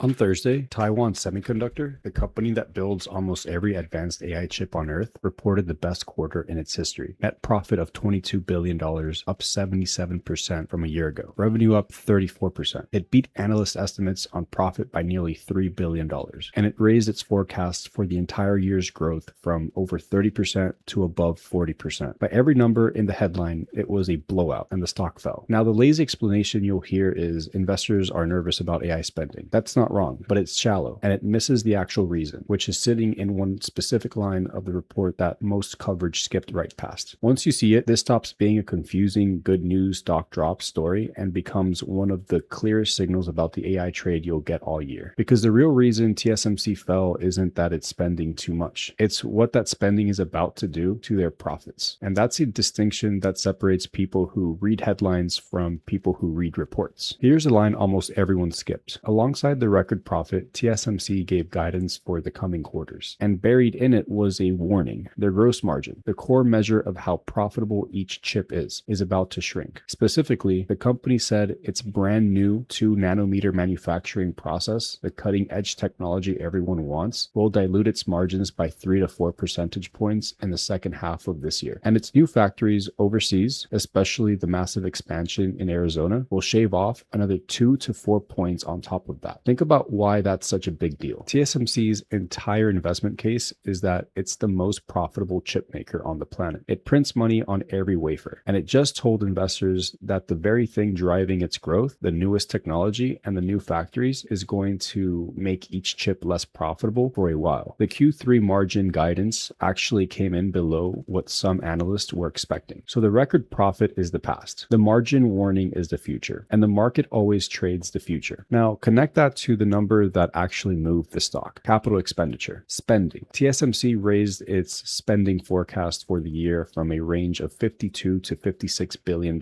On Thursday, Taiwan Semiconductor, the company that builds almost every advanced AI chip on Earth, reported the best quarter in its history. Net profit of $22 billion, up 77% from a year ago. Revenue up 34%. It beat analyst estimates on profit by nearly $3 billion. And it raised its forecast for the entire year's growth from over 30% to above 40%. By every number in the headline, it was a blowout and the stock fell. Now, the lazy explanation you'll hear is investors are nervous about AI spending. That's not wrong, but it's shallow and it misses the actual reason, which is sitting in one specific line of the report that most coverage skipped right past. Once you see it, this stops being a confusing good news stock drop story and becomes one of the clearest signals about the AI trade you'll get all year. Because the real reason TSMC fell isn't that it's spending too much. It's what that spending is about to do to their profits. And that's a distinction that separates people who read headlines from people who read reports. Here's a line almost everyone skipped. Alongside the record profit, TSMC gave guidance for the coming quarters. And buried in it was a warning. Their gross margin, the core measure of how profitable each chip is about to shrink. Specifically, the company said its brand new 2 nanometer manufacturing process, the cutting edge technology everyone wants, will dilute its margins by 3 to 4 percentage points in the second half of this year. And its new factories overseas, especially the massive expansion in Arizona, will shave off another 2 to 4 points on top of that. Think about why that's such a big deal. TSMC's entire investment case is that it's the most profitable chip maker on the planet. It prints money on every wafer, and it just told investors that the very thing driving its growth, the newest technology and the new factories, is going to make each chip less profitable for a while. The Q3 margin guidance actually came in below what some analysts were expecting. So the record profit is the past. The margin warning is the future, and the market always trades the future. Now, connect that to the number that actually moved the stock. Capital expenditure, spending. TSMC raised its spending forecast for the year from a range of $52 to $56 billion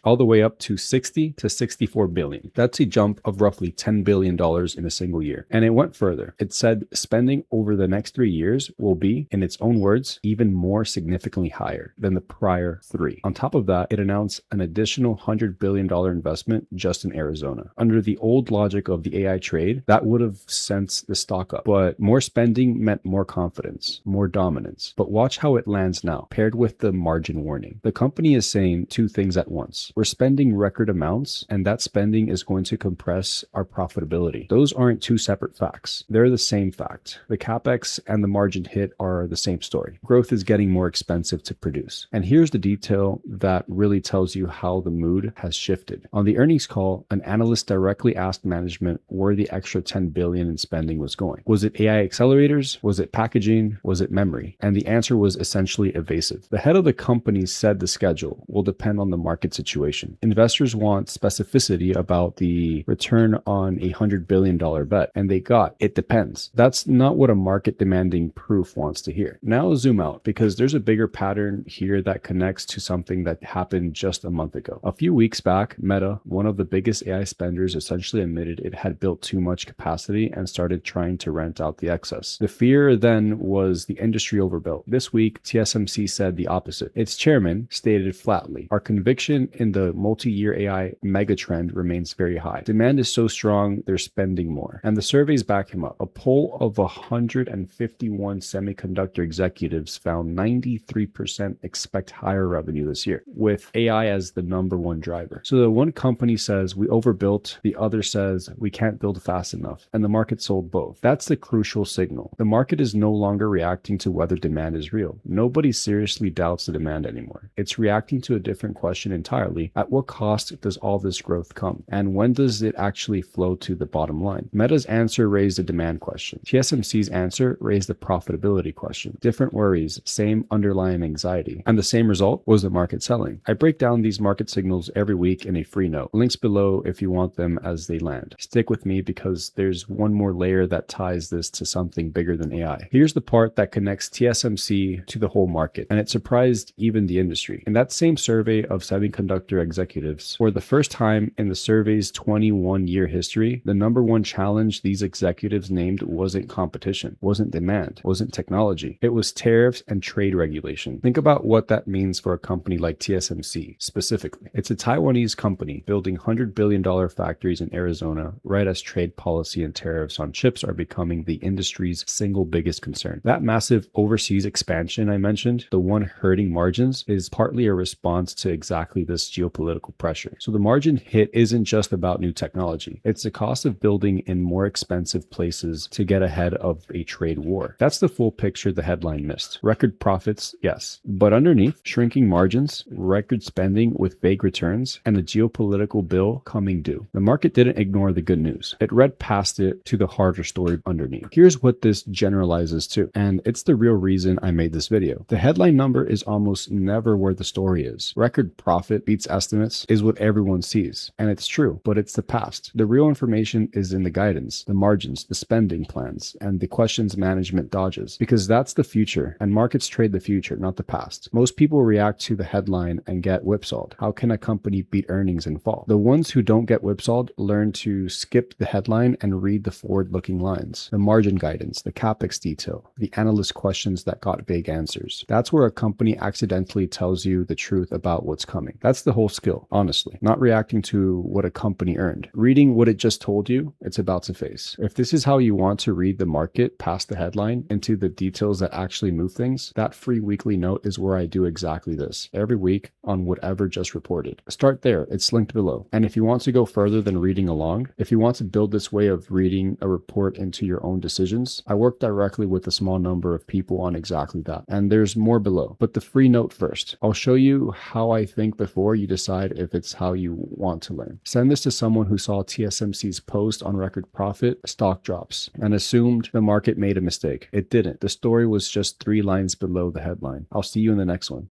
all the way up to $60 to $64 billion. That's a jump of roughly $10 billion in a single year. And it went further. It said spending over the next 3 years will be, in its own words, even more significantly higher than the prior 3. On top of that, it announced an additional $100 billion investment just in Arizona. Under the old logic of the AI trade, that would have sent the stock up. But more spending meant more confidence, more dominance. But watch how it lands now, paired with the margin warning. The company is saying two things at once. We're spending record amounts, and that spending is going to compress our profitability. Those aren't two separate facts. They're the same fact. The capex and the margin hit are the same story. Growth is getting more expensive to produce. And here's the detail that really tells you how the mood has shifted. On the earnings call, an analyst directly asked management where the extra $10 billion in spending was going. Was it AI accelerators? Was it packaging? Was it memory? And the answer was essentially evasive. The head of the company said the schedule will depend on the market situation. Investors want specificity about the return on a $100 billion bet, and they got, it depends. That's not what a market demanding proof wants to hear. Now zoom out, because there's a bigger pattern here that connects to something that happened just a month ago. A few weeks back, Meta, one of the biggest AI spenders, essentially admitted it had built too much capacity and started trying to rent out the excess. The fear then was the industry overbuilt. This week, TSMC said the opposite. Its chairman stated flatly, our conviction in the multi-year AI megatrend remains very high. Demand is so strong, they're spending more. And the surveys back him up. A poll of 151 semiconductor executives found 93% expect higher revenue this year, with AI as the #1 driver. So the one company says we overbuilt, the other says we can't build fast enough, and the market sold both. That's the crucial signal. The market is no longer reacting to whether demand is real. Nobody seriously doubts the demand anymore. It's reacting to a different question entirely. At what cost does all this growth come? And when does it actually flow to the bottom line? Meta's answer raised the demand question. TSMC's answer raised the profitability question. Different worries, same underlying anxiety. And the same result was the market selling. I break down these market signals every week in a free note. Links below if you want them as they land. Stick with me because there's one more layer that ties this to something bigger than AI. Here's the part that connects TSMC to the whole market, and it surprised even the industry. In that same survey of semiconductor executives, for the first time in the survey's 21-year history, the #1 challenge these executives named wasn't competition, wasn't demand, wasn't technology. It was tariffs and trade regulation. Think about what that means for a company like TSMC specifically. It's a Taiwanese company building $100 billion factories in Arizona right as trade trade policy and tariffs on chips are becoming the industry's single biggest concern. That massive overseas expansion I mentioned, the one hurting margins, is partly a response to exactly this geopolitical pressure. So the margin hit isn't just about new technology. It's the cost of building in more expensive places to get ahead of a trade war. That's the full picture the headline missed. Record profits, yes, but underneath, shrinking margins, record spending with vague returns, and a geopolitical bill coming due. The market didn't ignore the good news. It read past it to the harder story underneath. Here's what this generalizes to, and it's the real reason I made this video. The headline number is almost never where the story is. Record profit beats estimates is what everyone sees, and it's true, but it's the past. The real information is in the guidance, the margins, the spending plans, and the questions management dodges, because that's the future, and markets trade the future, not the past. Most people react to the headline and get whipsawed. How can a company beat earnings and fall? The ones who don't get whipsawed learn to skip the headline and read the forward-looking lines, the margin guidance, the capex detail, the analyst questions that got vague answers. That's where a company accidentally tells you the truth about what's coming. That's the whole skill, honestly. Not reacting to what a company earned. Reading what it just told you it's about to face. If this is how you want to read the market past the headline into the details that actually move things, that free weekly note is where I do exactly this every week on whatever just reported. Start there. It's linked below. And if you want to go further than reading along, if you want to build this way of reading a report into your own decisions, I work directly with a small number of people on exactly that. And there's more below. But the free note first. I'll show you how I think before you decide if it's how you want to learn. Send this to someone who saw TSMC's post on record profit, stock drops, and assumed the market made a mistake. It didn't. The story was just 3 lines below the headline. I'll see you in the next one.